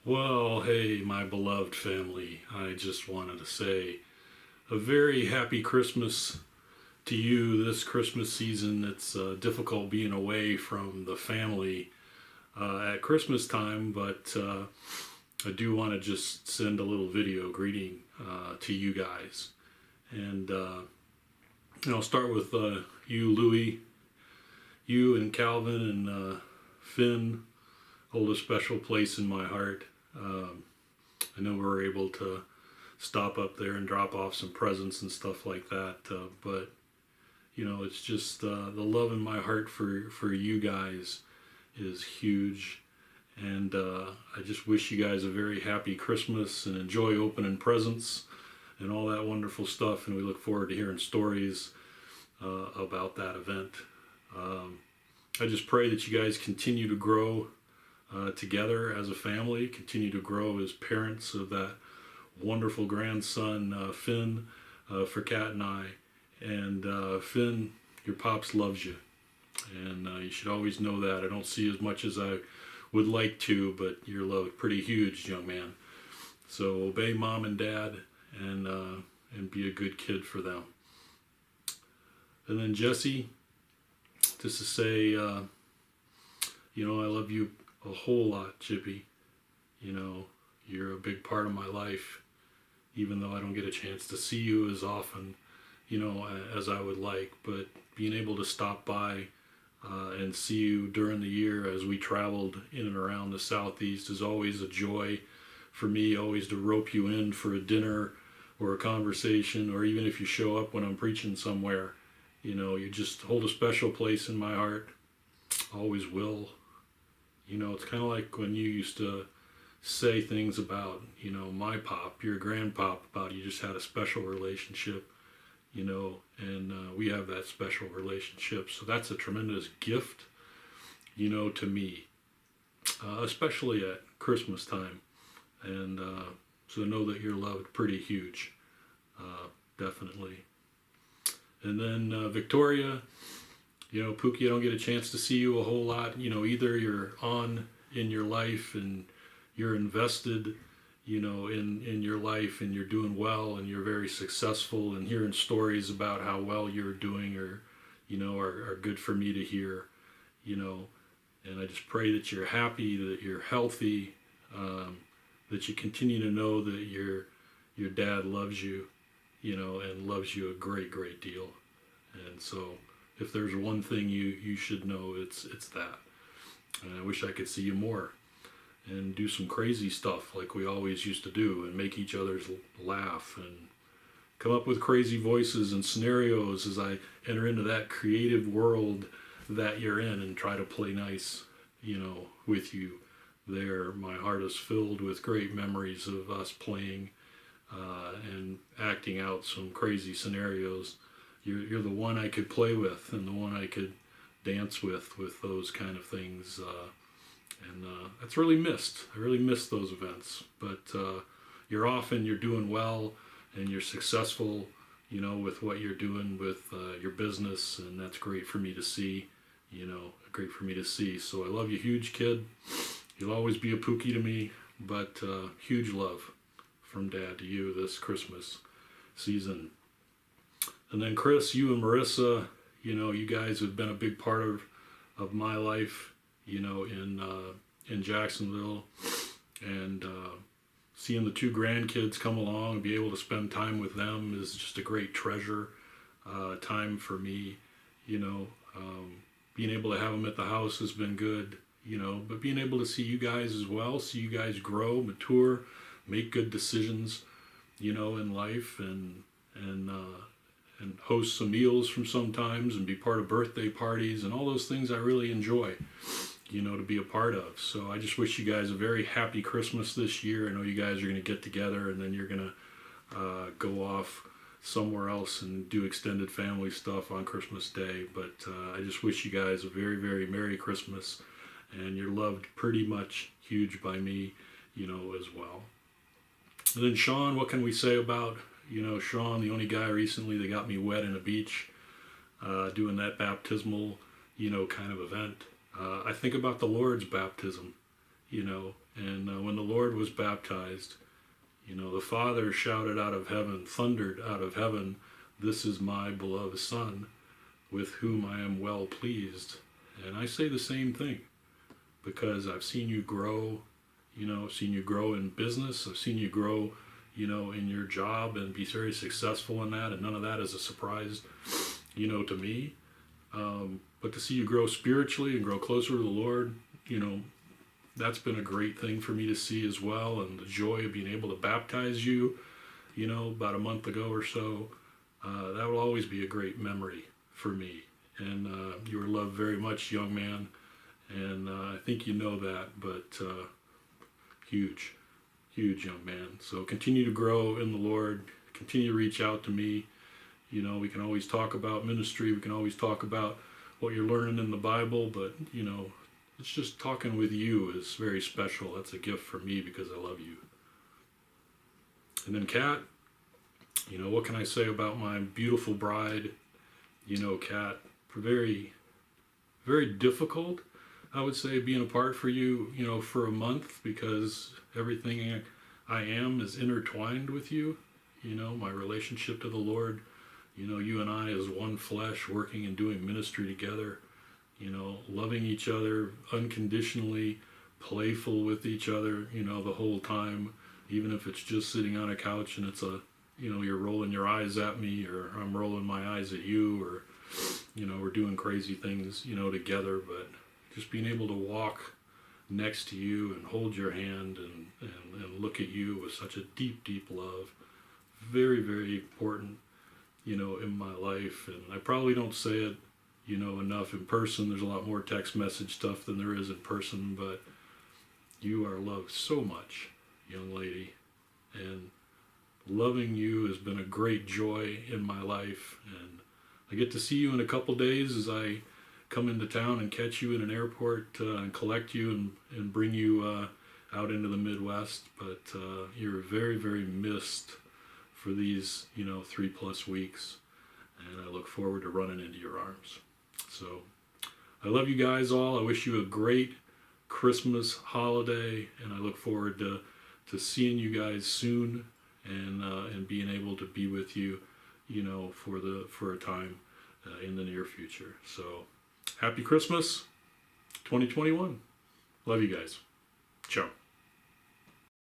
Well, hey, my beloved family, I just wanted to say a very happy Christmas to you this Christmas season. It's difficult being away from the family at Christmas time, but I do want to just send a little video greeting to you guys. And I'll start with you, Louie, you and Calvin and Finn hold a special place in my heart. I know we were able to stop up there and drop off some presents and stuff like that, but it's just the love in my heart for you guys is huge, and I just wish you guys a very happy Christmas and enjoy opening presents and all that wonderful stuff. And we look forward to hearing stories about that event. I just pray that you guys continue to grow together as a family, continue to grow as parents of that wonderful grandson, Finn, for Kat and I. And Finn, your pops loves you. And you should always know that. I don't see as much as I would like to, but you're loved pretty huge, young man. So obey mom and dad and be a good kid for them. And then Jesse, just to say, I love you a whole lot, Chippy. You're a big part of my life, even though I don't get a chance to see you as often, as I would like. But being able to stop by and see you during the year as we traveled in and around the Southeast is always a joy for me, always to rope you in for a dinner or a conversation, or even if you show up when I'm preaching somewhere, you just hold a special place in my heart, always will. It's kind of like when you used to say things about, my pop, your grandpop, about you just had a special relationship, and we have that special relationship. So that's a tremendous gift, to me, especially at Christmas time. And so know that you're loved pretty huge, definitely. And then Victoria, Pookie, I don't get a chance to see you a whole lot. Either you're on in your life and you're invested, in your life, and you're doing well and you're very successful, and hearing stories about how well you're doing are good for me to hear, and I just pray that you're happy, that you're healthy, that you continue to know that your dad loves you, and loves you a great, great deal. And so if there's one thing you should know, it's that. And I wish I could see you more and do some crazy stuff like we always used to do, and make each other's laugh and come up with crazy voices and scenarios as I enter into that creative world that you're in, and try to play nice, with you there. My heart is filled with great memories of us playing and acting out some crazy scenarios. You're the one I could play with, and the one I could dance with those kind of things. And that's really missed. I really miss those events. But you're off and you're doing well, and you're successful, with what you're doing with your business, and that's great for me to see, great for me to see. So I love you huge, kid. You'll always be a Pookie to me, but huge love from Dad to you this Christmas season. And then Chris, you and Marissa, you guys have been a big part of my life, in Jacksonville, and seeing the two grandkids come along and be able to spend time with them is just a great treasure time for me. Being able to have them at the house has been good, but being able to see you guys as well, see you guys grow, mature, make good decisions, in life, and host some meals from sometimes, and be part of birthday parties and all those things I really enjoy, to be a part of. So I just wish you guys a very happy Christmas this year. I know you guys are going to get together, and then you're going to go off somewhere else and do extended family stuff on Christmas Day. But I just wish you guys a very, very Merry Christmas, and you're loved pretty much huge by me, as well. And then Sean, what can we say about, Sean, the only guy recently that got me wet in a beach, doing that baptismal, kind of event. I think about the Lord's baptism, And when the Lord was baptized, the Father shouted out of heaven, thundered out of heaven, "This is my beloved Son, with whom I am well pleased." And I say the same thing because I've seen you grow, I've seen you grow in business. I've seen you grow, in your job and be very successful in that. And none of that is a surprise, to me. But to see you grow spiritually and grow closer to the Lord, that's been a great thing for me to see as well. And the joy of being able to baptize you, about a month ago or so, that will always be a great memory for me. And you were loved very much, young man. And I think you know that, but huge young man. So continue to grow in the Lord. Continue to reach out to me. We can always talk about ministry. We can always talk about what you're learning in the Bible, but, it's just talking with you is very special. That's a gift for me because I love you. And then Kat, what can I say about my beautiful bride? Kat, very, very difficult, I would say, being apart for you, for a month because everything I am is intertwined with you. My relationship to the Lord, you and I as one flesh working and doing ministry together, loving each other unconditionally, playful with each other, the whole time, even if it's just sitting on a couch and it's you're rolling your eyes at me or I'm rolling my eyes at you or, we're doing crazy things, together, but just being able to walk next to you and hold your hand and look at you with such a deep, deep love. Very, very important, in my life. And I probably don't say it, enough in person. There's a lot more text message stuff than there is in person, but you are loved so much, young lady. And loving you has been a great joy in my life. And I get to see you in a couple days as I come into town and catch you in an airport and collect you and bring you out into the Midwest. But you're very, very missed for these, 3+ weeks. And I look forward to running into your arms. So I love you guys all. I wish you a great Christmas holiday. And I look forward to seeing you guys soon and being able to be with you, for a time in the near future. So happy Christmas 2021. Love you guys. Ciao.